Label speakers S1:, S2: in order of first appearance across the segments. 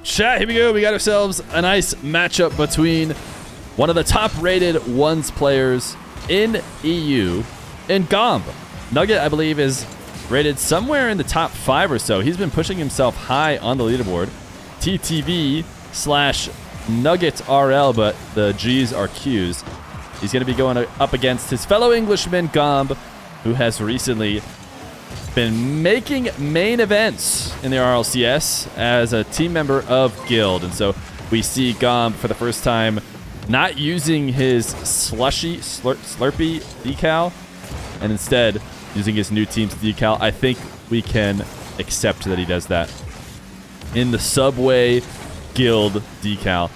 S1: Chat, here we go. We got ourselves a nice matchup between one of the top-rated ones players in EU and Gomb. Nugget, I believe, is rated somewhere in the top 5 or so. He's been pushing himself high on the leaderboard. TTV/Nugget RL, but the G's are Q's. He's going to be going up against his fellow Englishman, Gomb, who has recently been making main events in the RLCS as a team member of Guild. And so we see Gomb for the first time not using his slushy Slurpee decal and instead using his new team's decal. I think we can accept that he does that in the Subway Guild decal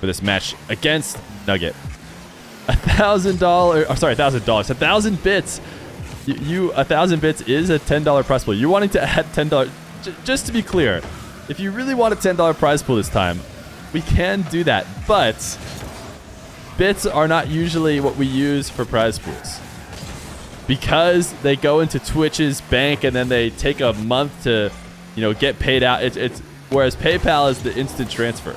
S1: for this match against Nugget. $1,000, sorry, $1,000, 1,000 bits. 1,000 bits is a $10 prize pool. You're wanting to add $10. Just to be clear, if you really want a $10 prize pool this time, we can do that. But bits are not usually what we use for prize pools because they go into Twitch's bank and then they take a month to, get paid out. It's whereas PayPal is the instant transfer.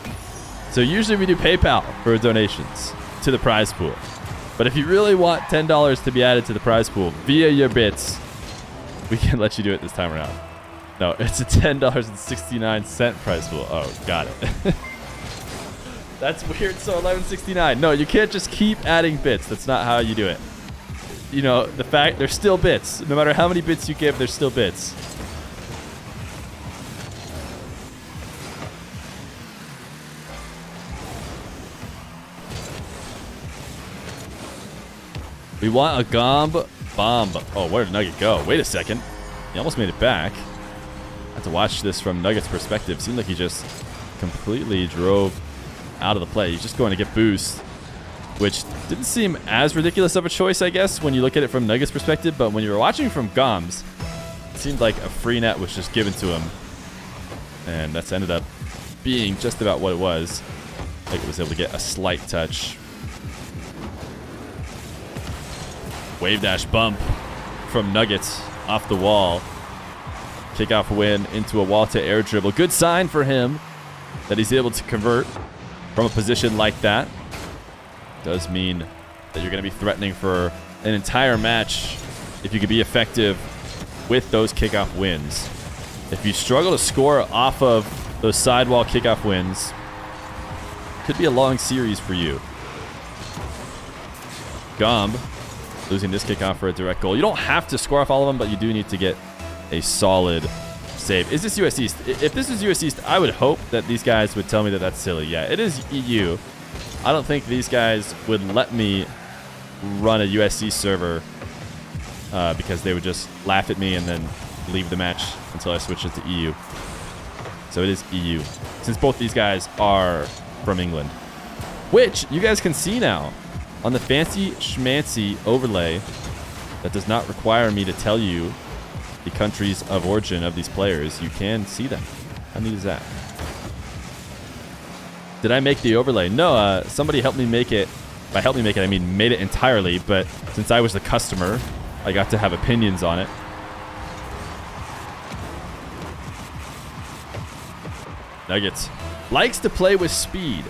S1: So usually we do PayPal for donations to the prize pool. But if you really want $10 to be added to the prize pool via your bits, we can let you do it this time around. No, it's a $10.69 prize pool. Oh, got it. That's weird. So $11.69. No, you can't just keep adding bits. That's not how you do it. The fact there's still bits. No matter how many bits you give, there's still bits. We want a Gomb bomb. Oh, where did Nugget go? Wait a second. He almost made it back. I had to watch this from Nugget's perspective. Seemed like he just completely drove out of the play. He's just going to get boost, which didn't seem as ridiculous of a choice, I guess, when you look at it from Nugget's perspective. But when you were watching from Gomb's, it seemed like a free net was just given to him. And that's ended up being just about what it was. Nugget was able to get a slight touch. Wave dash bump from Nuggets off the wall. Kickoff win into a wall to air dribble. Good sign for him that he's able to convert from a position like that. Does mean that you're going to be threatening for an entire match if you can be effective with those kickoff wins. If you struggle to score off of those sidewall kickoff wins, it could be a long series for you. Gomb losing this kickoff for a direct goal. You don't have to score off all of them, but you do need to get a solid save. Is this US East? If this is US East, I would hope that these guys would tell me that that's silly. Yeah, it is EU. I don't think these guys would let me run a USC server because they would just laugh at me and then leave the match until I switch it to EU. So it is EU, since both these guys are from England, which you guys can see now on the fancy schmancy overlay that does not require me to tell you the countries of origin of these players. You can see them. How neat is that? Did I make the overlay? No, somebody helped me make it. By helped me make it, I mean made it entirely, but since I was the customer, I got to have opinions on it. Nuggets likes to play with speed.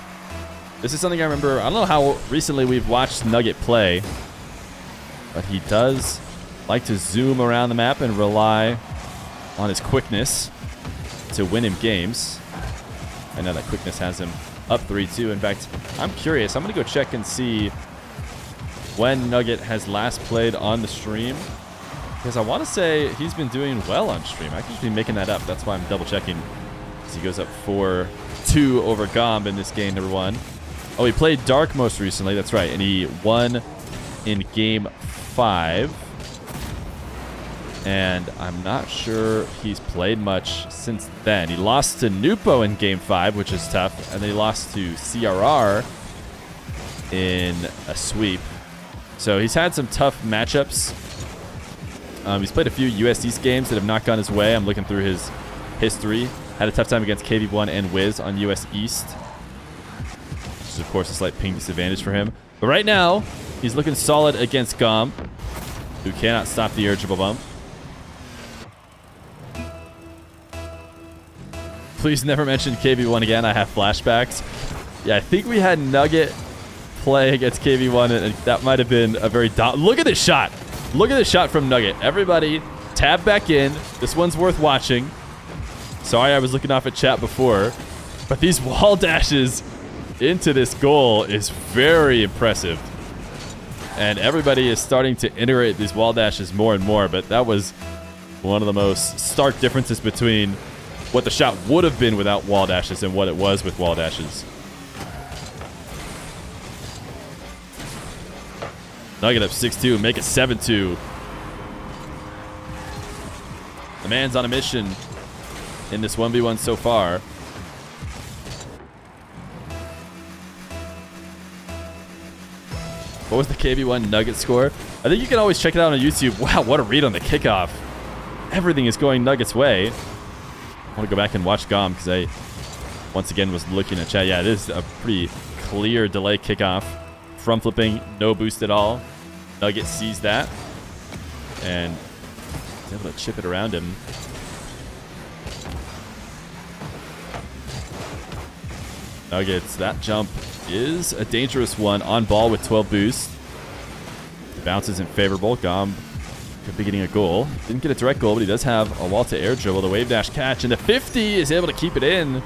S1: This is something I remember. I don't know how recently we've watched Nugget play, but he does like to zoom around the map and rely on his quickness to win him games. I know that quickness has him up 3-2. In fact, I'm curious. I'm going to go check and see when Nugget has last played on the stream, because I want to say he's been doing well on stream. I could just be making that up. That's why I'm double checking. He goes up 4-2 over Gomb in this game, number 1. Oh, he played Dark most recently. That's right. And he won in game 5. And I'm not sure he's played much since then. He lost to Nupo in game 5, which is tough. And then he lost to CRR in a sweep. So he's had some tough matchups. He's played a few US East games that have not gone his way. I'm looking through his history. Had a tough time against KV1 and Wiz on US East, which is, of course, a slight ping disadvantage for him. But right now, he's looking solid against Gomb, who cannot stop the air dribble bump. Please never mention KV1 again. I have flashbacks. Yeah, I think we had Nugget play against KV1, and that might have been a very... Look at this shot. Look at this shot from Nugget. Everybody, tab back in. This one's worth watching. Sorry, I was looking off at chat before. But these wall dashes into this goal is very impressive. And everybody is starting to integrate these wall dashes more and more. But that was one of the most stark differences between what the shot would have been without wall dashes and what it was with wall dashes. Nugget up 6-2, make it 7-2. The man's on a mission in this 1v1 so far. What was the KV1 Nugget score? I think you can always check it out on YouTube. Wow, what a read on the kickoff. Everything is going Nugget's way. I want to go back and watch Gomb because I, once again, was looking at chat. Yeah, it is a pretty clear delay kickoff. Front flipping, no boost at all. Nugget sees that and is able to chip it around him. Nuggets, that jump is a dangerous one. On ball with 12 boost. The bounce isn't favorable. Gomb could be getting a goal. Didn't get a direct goal, but he does have a wall to air dribble. The wave dash catch, and the 50 is able to keep it in.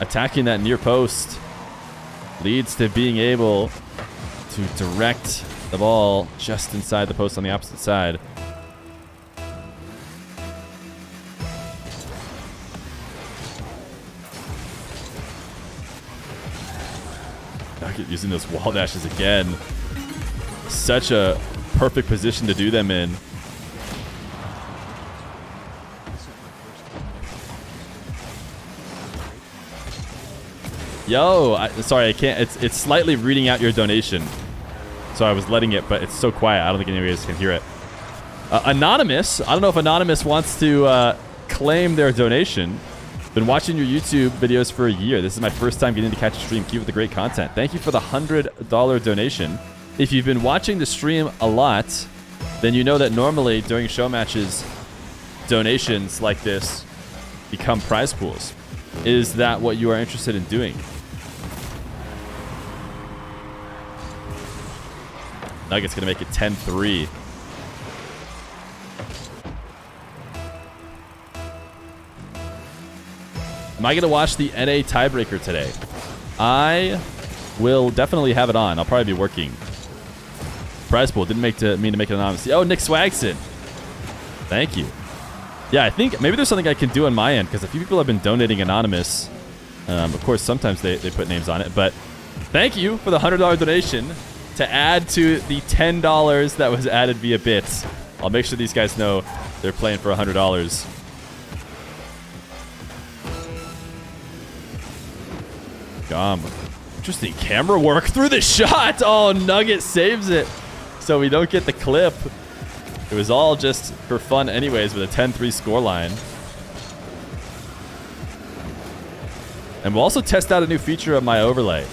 S1: Attacking that near post leads to being able to direct the ball just inside the post on the opposite side. Nugget using those wall dashes again. Such a perfect position to do them in. Yo, sorry, I can't. It's slightly reading out your donation. So I was letting it, but it's so quiet. I don't think any of you guys can hear it. Anonymous. I don't know if Anonymous wants to claim their donation. Been watching your YouTube videos for a year. This is my first time getting to catch a stream. Keep up the great content. Thank you for the $100 donation. If you've been watching the stream a lot, then you know that normally during show matches, donations like this become prize pools. Is that what you are interested in doing? Nugget's going to make it 10-3. Am I going to watch the NA tiebreaker today? I will definitely have it on. I'll probably be working. Prize pool. Didn't mean to make it anonymous. Oh, Nick Swagson. Thank you. Yeah, I think maybe there's something I can do on my end because a few people have been donating anonymous. Of course, sometimes they put names on it. But thank you for the $100 donation to add to the $10 that was added via bits. I'll make sure these guys know they're playing for $100. Gomb. Interesting camera work through the shot. Oh, Nugget saves it. So we don't get the clip. It was all just for fun anyways with a 10-3 scoreline. And we'll also test out a new feature of my overlay,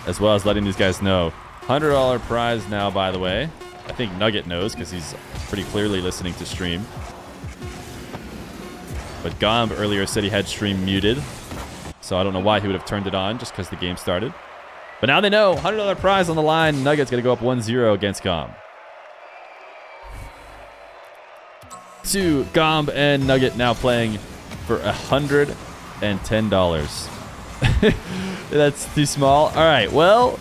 S1: as well as letting these guys know. $100 prize now, by the way. I think Nugget knows because he's pretty clearly listening to stream. But Gomb earlier said he had stream muted. So I don't know why he would have turned it on just because the game started. But now they know. $100 prize on the line. Nugget's going to go up 1-0 against Gomb. To Gomb and Nugget now playing for $110. That's too small. All right, well,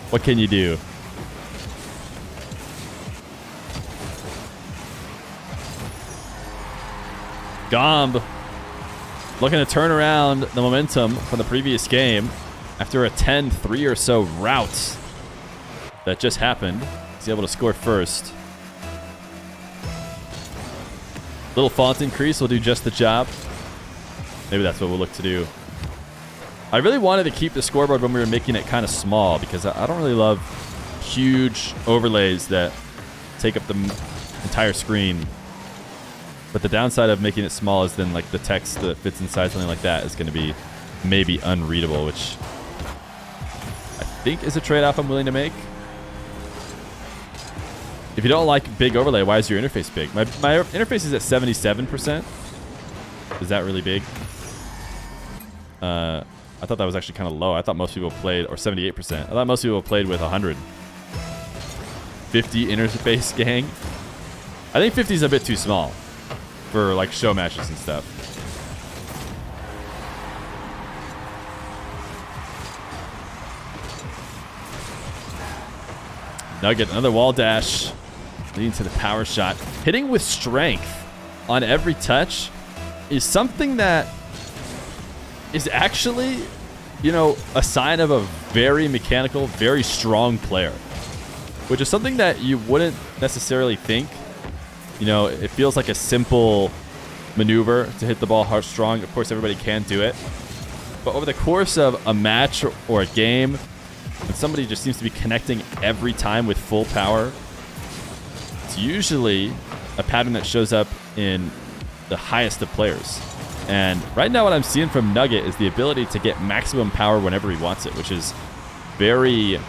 S1: what can you do? Gomb looking to turn around the momentum from the previous game after a 10-3 or so rout that just happened. He's able to score first. Little font increase will do just the job. Maybe that's what we'll look to do. I really wanted to keep the scoreboard when we were making it kind of small because I don't really love huge overlays that take up the entire screen. But the downside of making it small is then like the text that fits inside something like that is going to be maybe unreadable, which I think is a trade-off I'm willing to make. If you don't like big overlay, why is your interface big? My interface is at 77%. Is that really big? I thought that was actually kind of low. I thought most people played, or 78%. I thought most people played with 100. 50 interface gang. I think 50 is a bit too small for like show matches and stuff. Nugget, another wall dash, leading to the power shot. Hitting with strength on every touch is something that is actually, you know, a sign of a very mechanical, very strong player, which is something that you wouldn't necessarily think. You know, it feels like a simple maneuver to hit the ball hard strong. Of course, everybody can do it. But over the course of a match or a game, when somebody just seems to be connecting every time with full power, it's usually a pattern that shows up in the highest of players. And right now what I'm seeing from Nugget is the ability to get maximum power whenever he wants it, which is very,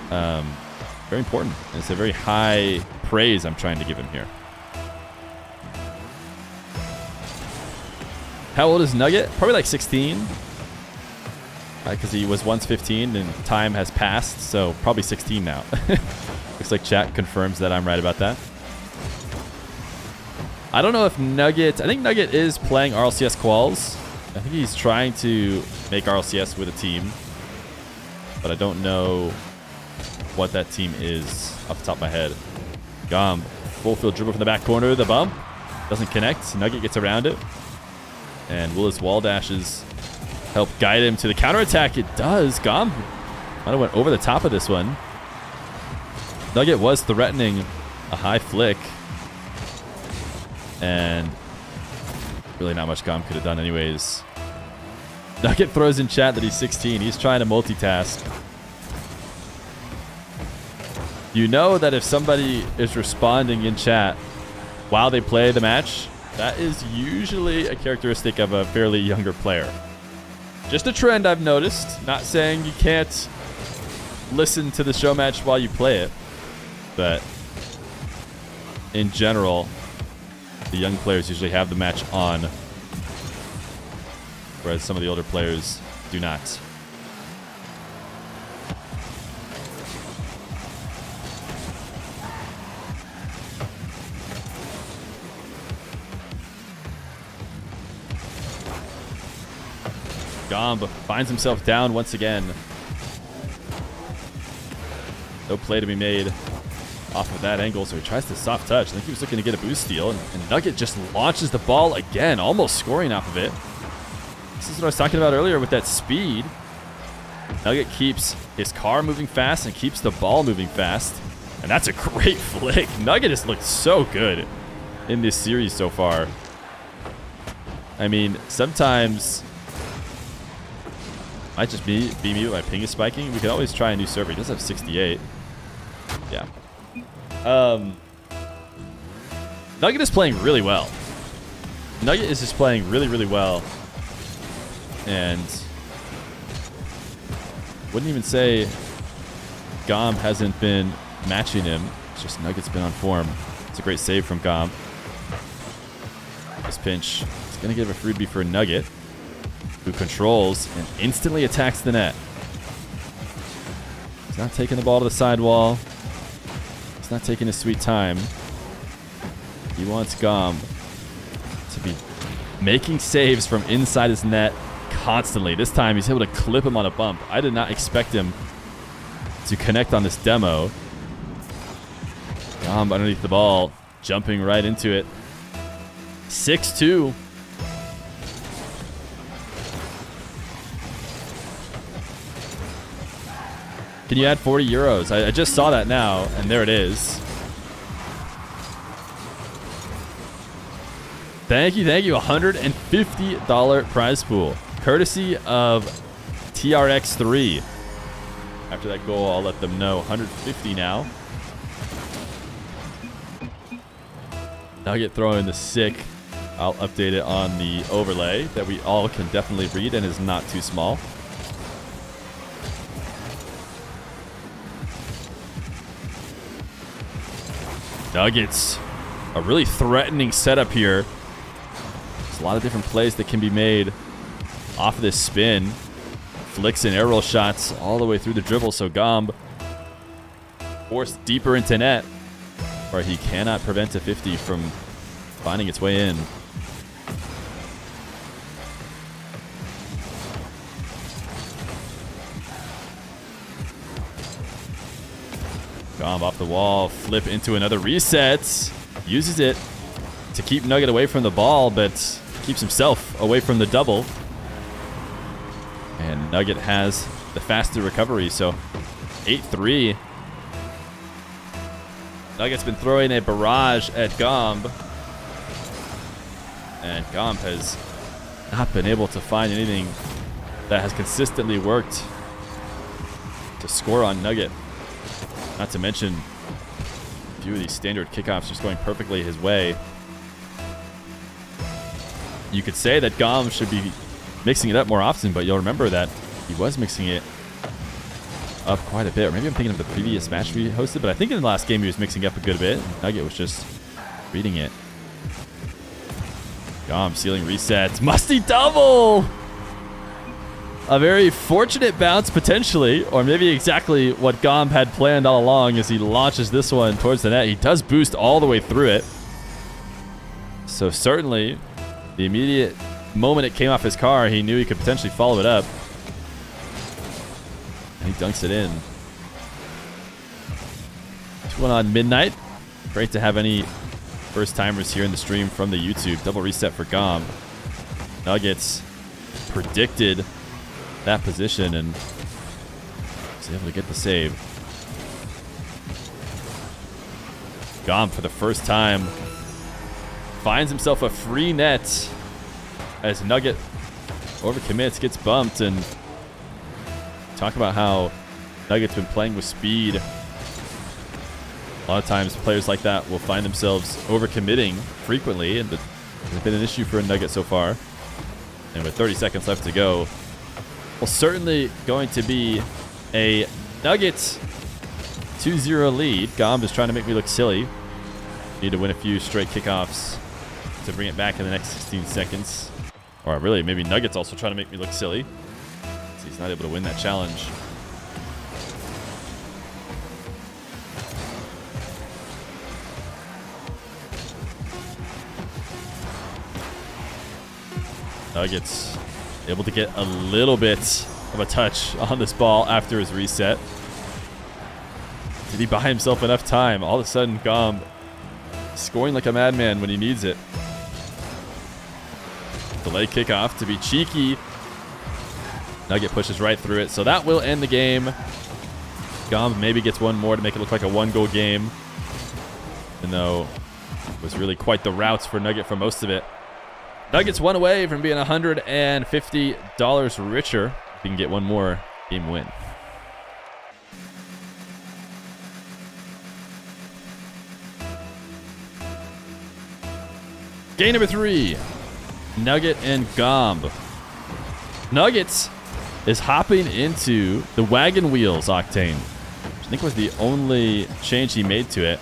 S1: very important. And it's a very high praise I'm trying to give him here. How old is Nugget? Probably like 16. Because he was once 15 and time has passed, so probably 16 now. Looks like chat confirms that I'm right about that. I don't know if Nugget... I think Nugget is playing RLCS quals. I think he's trying to make RLCS with a team. But I don't know what that team is off the top of my head. Gomb, full field dribble from the back corner. The bump doesn't connect. Nugget gets around it. And will his wall dashes help guide him to the counterattack? It does. Gomb might have went over the top of this one. Nugget was threatening a high flick. And really not much Gomb could have done anyways. Nugget throws in chat that he's 16. He's trying to multitask. You know that if somebody is responding in chat while they play the match, that is usually a characteristic of a fairly younger player. Just a trend I've noticed. Not saying you can't listen to the show match while you play it, but in general, the young players usually have the match on, whereas some of the older players do not. Gomb finds himself down once again. No play to be made off of that angle, so he tries to soft touch. I think he was looking to get a boost steal, and Nugget just launches the ball again, almost scoring off of it. This is what I was talking about earlier with that speed. Nugget keeps his car moving fast and keeps the ball moving fast, and that's a great flick. Nugget has looked so good in this series so far. I mean, sometimes... might just be me with my ping is spiking. We could always try a new server. He does have 68. Yeah. Nugget is playing really well. Nugget is just playing really, really well. And wouldn't even say Gomb hasn't been matching him. It's just Nugget's been on form. It's a great save from Gomb. This pinch is going to give a freebie for Nugget, who controls and instantly attacks the net. He's not taking the ball to the sidewall. He's not taking his sweet time. He wants Gomb to be making saves from inside his net constantly. This time he's able to clip him on a bump. I did not expect him to connect on this demo. Gomb underneath the ball, jumping right into it. 6-2. Can you add 40 euros? I just saw that now, and there it is. Thank you, thank you. $150 prize pool, courtesy of TRX3. After that goal, I'll let them know. 150 now. Nugget throwing the sick. I'll update it on the overlay that we all can definitely read and is not too small. Nuggets, a really threatening setup here. There's a lot of different plays that can be made off of this spin. Flicks and air roll shots all the way through the dribble, so Gomb forced deeper into net, where he cannot prevent a 50 from finding its way in. Gomb off the wall, flip into another reset. Uses it to keep Nugget away from the ball, but keeps himself away from the double. And Nugget has the faster recovery, so 8-3. Nugget's been throwing a barrage at Gomb, and Gomb has not been able to find anything that has consistently worked to score on Nugget. Not to mention a few of these standard kickoffs just going perfectly his way. You could say that Gomb should be mixing it up more often, but you'll remember that he was mixing it up quite a bit. Or maybe I'm thinking of the previous match we hosted, but I think in the last game he was mixing up a good bit. Nugget was just reading it. Gomb stealing resets. Musty double! A very fortunate bounce, potentially, or maybe exactly what Gomb had planned all along as he launches this one towards the net. He does boost all the way through it. So certainly, the immediate moment it came off his car, he knew he could potentially follow it up. And he dunks it in. 2-1 on midnight. Great to have any first-timers here in the stream from the YouTube. Double reset for Gomb. Nuggets predicted that position and was able to get the save. Gomb, for the first time, finds himself a free net as Nugget overcommits, gets bumped, and talk about how Nugget's been playing with speed. A lot of times players like that will find themselves overcommitting frequently, and it's been an issue for a Nugget so far. And with 30 seconds left to go, well, certainly going to be a Nugget 2-0 lead. Gomb is trying to make me look silly. Need to win a few straight kickoffs to bring it back in the next 16 seconds. Or really, maybe Nugget's also trying to make me look silly, so he's not able to win that challenge. Nuggets able to get a little bit of a touch on this ball after his reset. Did he buy himself enough time? All of a sudden, Gomb scoring like a madman when he needs it. Delay kickoff to be cheeky. Nugget pushes right through it, so that will end the game. Gomb maybe gets one more to make it look like a one-goal game, even though it was really quite the routes for Nugget for most of it. Nuggets one away from being $150 richer. If you can get one more game win. Game number 3. Nugget and Gomb. Nuggets is hopping into the wagon wheels octane, which I think was the only change he made to it.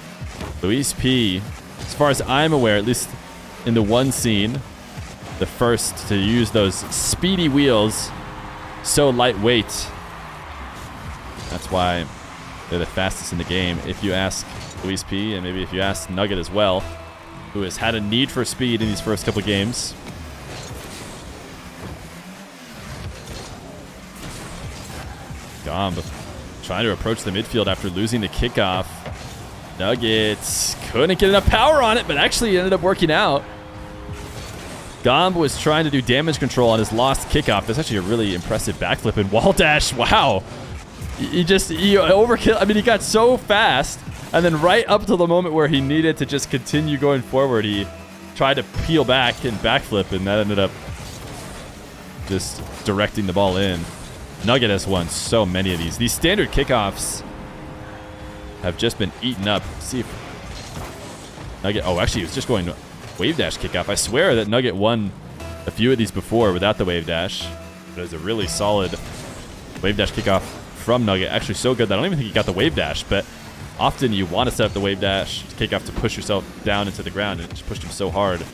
S1: Luis P, as far as I'm aware, at least in the one scene, the first to use those speedy wheels, so lightweight. That's why they're the fastest in the game. If you ask Luis P, and maybe if you ask Nugget as well, who has had a need for speed in these first couple games. Gomb trying to approach the midfield after losing the kickoff. Nuggets couldn't get enough power on it, but actually ended up working out. Gomb was trying to do damage control on his lost kickoff. That's actually a really impressive backflip and wall dash. Wow. He overkill. I mean, he got so fast, and then right up to the moment where he needed to just continue going forward, he tried to peel back and backflip, and that ended up just directing the ball in. Nugget has won so many of these. These standard kickoffs have just been eaten up. Let's see if Nugget... Oh, actually, he was just going wave dash kickoff. I swear that Nugget won a few of these before without the wave dash. But it was a really solid wave dash kickoff from Nugget. Actually, so good that I don't even think he got the wave dash, but often you want to set up the wave dash kickoff to push yourself down into the ground, and it just pushed him so hard.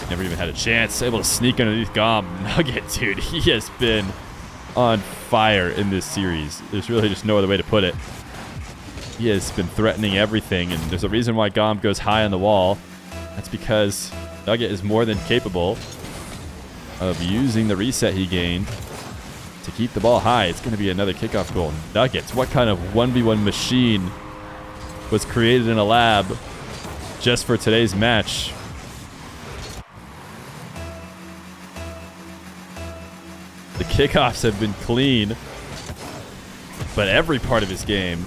S1: Never even had a chance. Able to sneak underneath Gomb. Nugget, dude, he has been on fire in this series. There's really just no other way to put it. He has been threatening everything, and there's a reason why Gomb goes high on the wall. That's because Nugget is more than capable of using the reset he gained to keep the ball high. It's going to be another kickoff goal. Nuggets, what kind of 1v1 machine was created in a lab just for today's match? The kickoffs have been clean, but every part of his game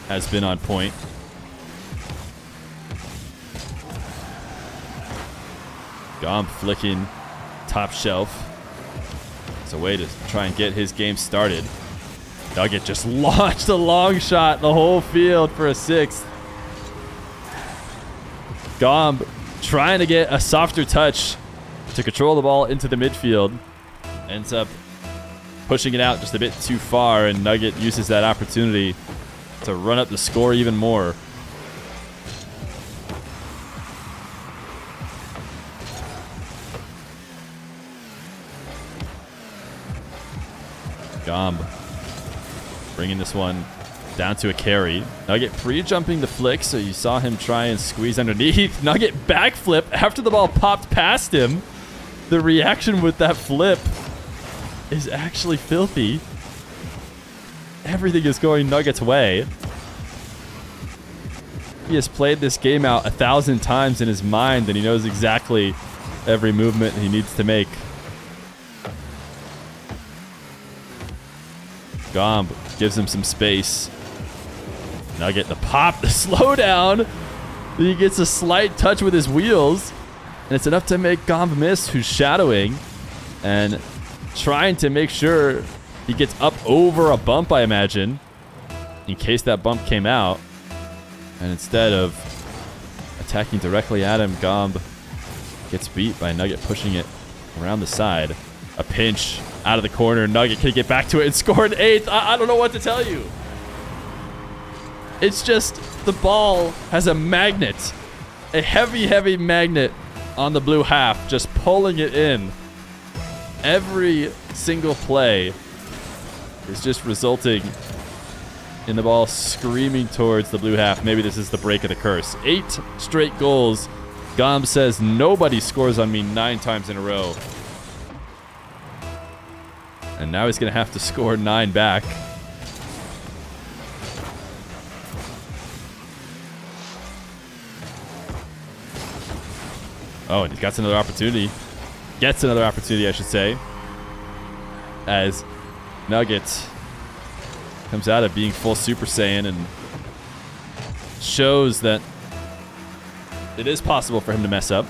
S1: has been on point. Gomb flicking top shelf. It's a way to try and get his game started. Nugget just launched a long shot the whole field for a 6th. Gomb trying to get a softer touch to control the ball into the midfield. Ends up pushing it out just a bit too far, and Nugget uses that opportunity to run up the score even more. Gomb bringing this one down to a carry. Nugget pre-jumping the flick, so you saw him try and squeeze underneath. Nugget backflip after the ball popped past him. The reaction with that flip is actually filthy. Everything is going Nugget's way. He has played this game out 1,000 times in his mind, and he knows exactly every movement he needs to make. Gomb gives him some space. Nugget, the pop, the slowdown. He gets a slight touch with his wheels, and it's enough to make Gomb miss, who's shadowing and trying to make sure he gets up over a bump, I imagine, in case that bump came out. And instead of attacking directly at him, Gomb gets beat by Nugget pushing it around the side. A pinch out of the corner. Nugget can get back to it and score an 8th. I don't know what to tell you. It's just the ball has a magnet, a heavy, heavy magnet on the blue half, just pulling it in. Every single play is just resulting in the ball screaming towards the blue half. Maybe this is the break of the curse. 8 straight goals. Gomb says nobody scores on me 9 times in a row. And now he's going to have to score 9 back. Oh, and he got another opportunity. Gets another opportunity, I should say. As Nugget comes out of being full Super Saiyan and shows that it is possible for him to mess up.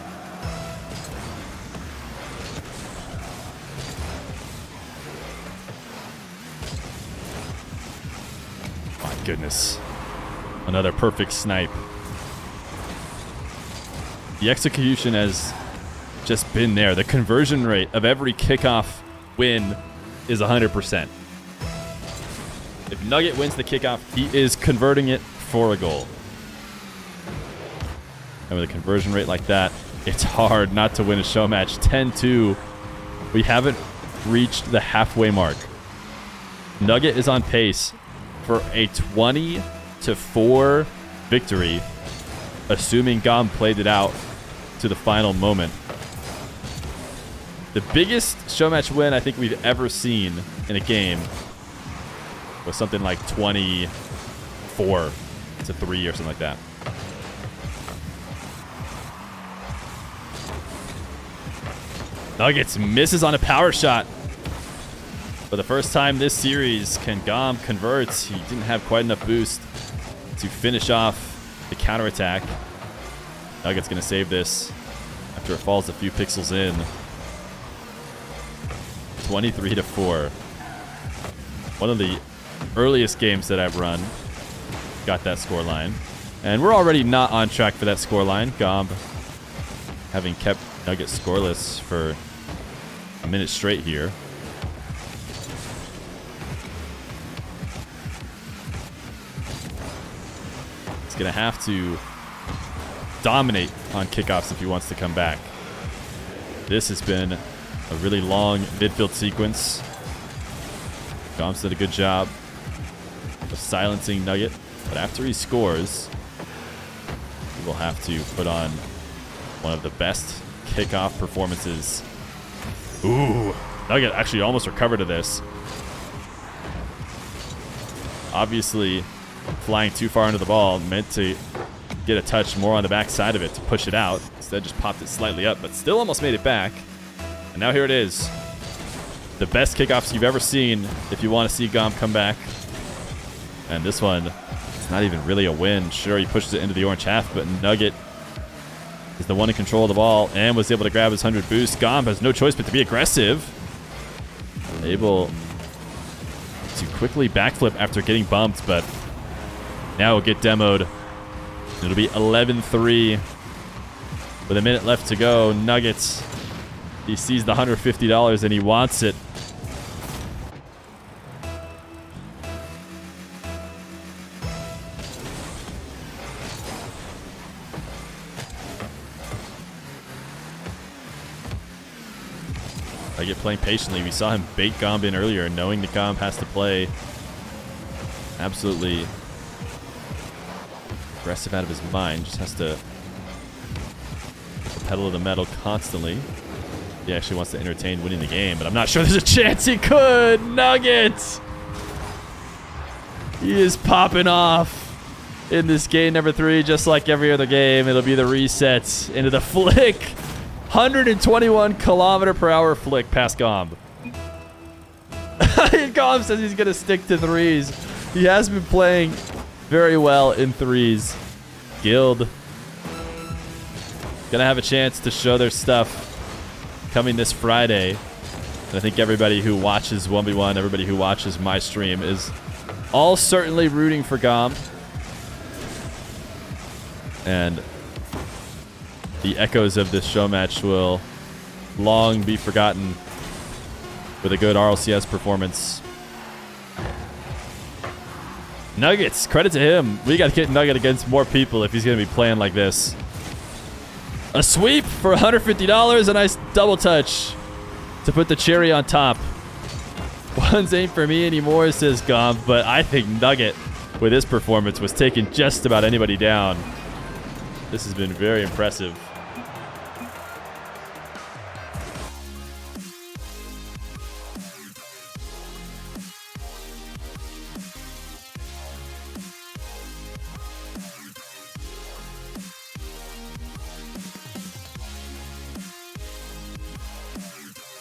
S1: My goodness. Another perfect snipe. The execution has just been there. The conversion rate of every kickoff win is 100%. If Nugget wins the kickoff, he is converting it for a goal. And with a conversion rate like that, it's hard not to win a show match. 10-2. We haven't reached the halfway mark. Nugget is on pace for a 20-4 victory, assuming Gomb played it out to the final moment. The biggest show match win I think we've ever seen in a game was something like 24-3 or something like that. Nuggets misses on a power shot. For the first time this series, can Gomb convert? He didn't have quite enough boost to finish off the counterattack. Nugget's going to save this after it falls a few pixels in. 23-4. One of the earliest games that I've run got that scoreline. And we're already not on track for that scoreline. Gomb having kept Nugget scoreless for a minute straight here. He's going to have to dominate on kickoffs if he wants to come back. This has been a really long midfield sequence. Gomb's did a good job of silencing Nugget, but after he scores, he will have to put on one of the best kickoff performances. Ooh, Nugget actually almost recovered to this. Obviously, flying too far into the ball, meant to get a touch more on the back side of it to push it out. Instead, just popped it slightly up, but still almost made it back. And now here it is. The best kickoffs you've ever seen if you want to see Gomb come back. And this one, it's not even really a win. Sure, he pushes it into the orange half, but Nugget is the one in control of the ball and was able to grab his 100 boost. Gomb has no choice but to be aggressive. Able to quickly backflip after getting bumped, but now it'll get demoed. It'll be 11-3 with a minute left to go. Nuggets, he sees the $150 and he wants it. Nugget playing patiently. We saw him bait Gomb in earlier, knowing that Gomb has to play absolutely aggressive out of his mind. Just has to put the pedal to the metal constantly. He actually wants to entertain winning the game, but I'm not sure there's a chance he could. Nugget! He is popping off in this game number 3, just like every other game. It'll be the reset into the flick. 121 km/h flick past Gomb. Gomb says he's going to stick to threes. He has been playing very well in threes. Guild going to have a chance to show their stuff coming this Friday. And I think everybody who watches 1v1, everybody who watches my stream is all certainly rooting for Gomb. And the echoes of this show match will long be forgotten with a good RLCS performance. Nuggets, credit to him. We got to get Nugget against more people if he's going to be playing like this. A sweep for $150. A nice double touch to put the cherry on top. Ones ain't for me anymore, says Gomb, but I think Nugget, with his performance, was taking just about anybody down. This has been very impressive.